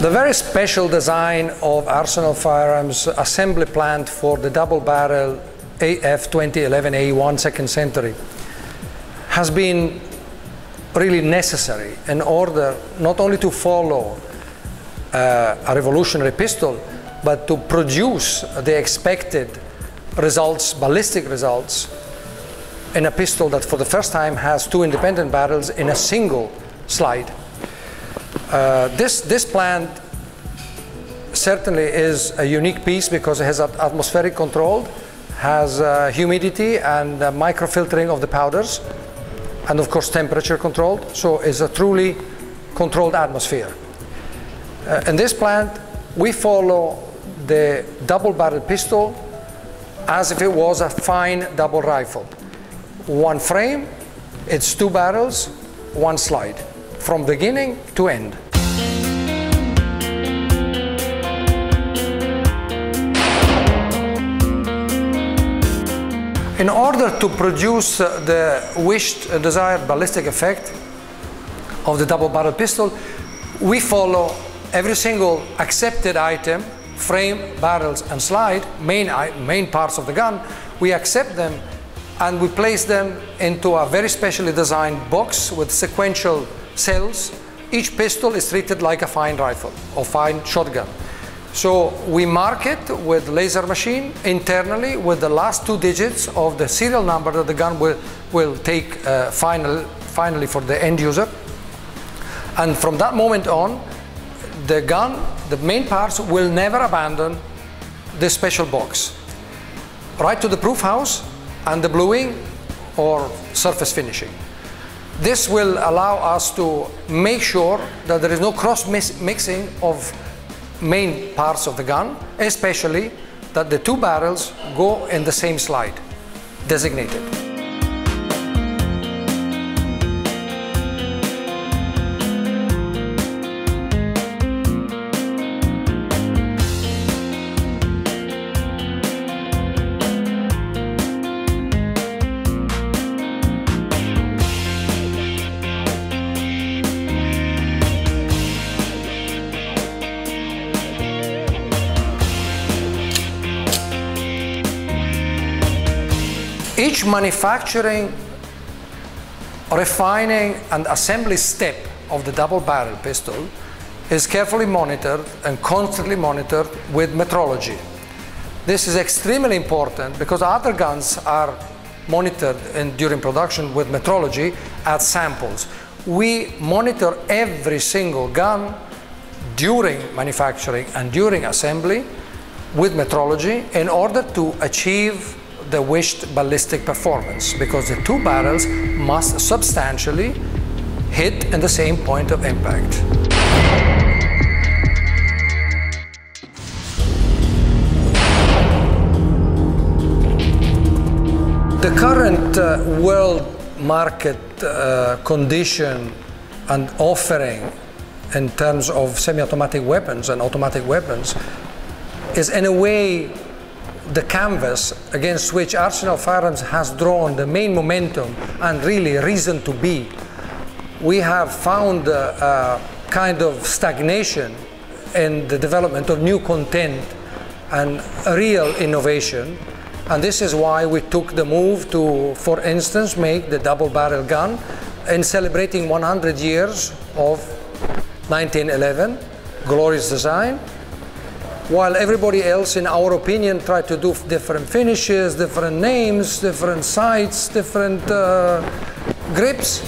The very special design of Arsenal Firearms assembly plant for the double barrel AF2011 Second Century has been really necessary in order not only to follow a revolutionary pistol, but to produce the expected results, ballistic results, in a pistol that for the first time has two independent barrels in a single slide. This plant certainly is a unique piece because it has atmospheric control, has humidity and microfiltering of the powders, and of course temperature controlled, so it's a truly controlled atmosphere. In this plant we follow the double barrel pistol as if it was a fine double rifle. One frame, it's two barrels, one slide, from beginning to end. In order to produce the wished and desired ballistic effect of the double barrel pistol, we follow every single accepted item, frame, barrels and slide, main parts of the gun. We accept them and we place them into a very specially designed box with sequential cells. Each pistol is treated like a fine rifle or fine shotgun. So we mark it with laser machine internally with the last two digits of the serial number that the gun will take finally for the end user. And from that moment on, the gun, the main parts, will never abandon this special box. Right to the proof house and the bluing or surface finishing. This will allow us to make sure that there is no cross-mixing of main parts of the gun, especially that the two barrels go in the same slide, designated. Each manufacturing, refining and assembly step of the double barrel pistol is carefully monitored and constantly monitored with metrology. This is extremely important because other guns are monitored during production with metrology as samples. We monitor every single gun during manufacturing and during assembly with metrology in order to achieve the wished ballistic performance, because the two barrels must substantially hit in the same point of impact. The current world market condition and offering in terms of semi-automatic weapons and automatic weapons is in a way the canvas against which Arsenal Firearms has drawn the main momentum and really reason to be. We have found a kind of stagnation in the development of new content and real innovation, and this is why we took the move to, for instance, make the double barrel gun in celebrating 100 years of 1911, glorious design, while everybody else, in our opinion, tried to do different finishes, different names, different sights, different grips.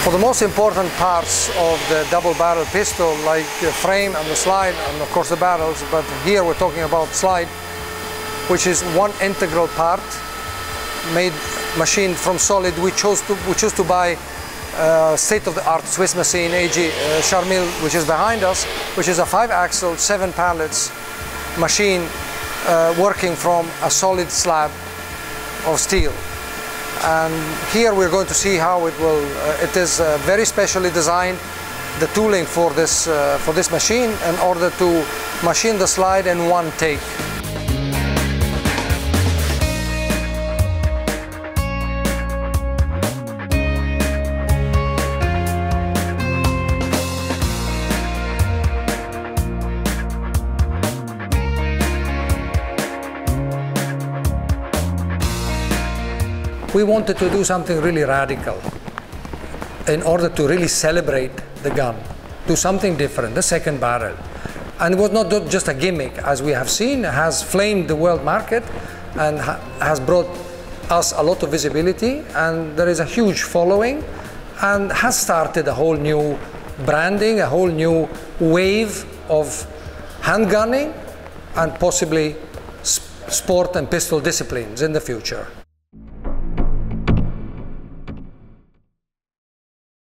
For the most important parts of the double barrel pistol, like the frame and the slide, and of course the barrels, but here we're talking about slide, which is one integral part, machined from solid. We chose to buy state-of-the-art Swiss machine, AG Charmil, which is behind us, which is a 5-axle, 7 pallets machine working from a solid slab of steel. And here we're going to see how it will. It is very specially designed, the tooling for this machine, in order to machine the slide in one take. we wanted to do something really radical in order to really celebrate the gun, do something different, the second barrel. And it was not just a gimmick, as we have seen, it has flamed the world market and has brought us a lot of visibility, and there is a huge following, and has started a whole new branding, a whole new wave of handgunning and possibly sport and pistol disciplines in the future.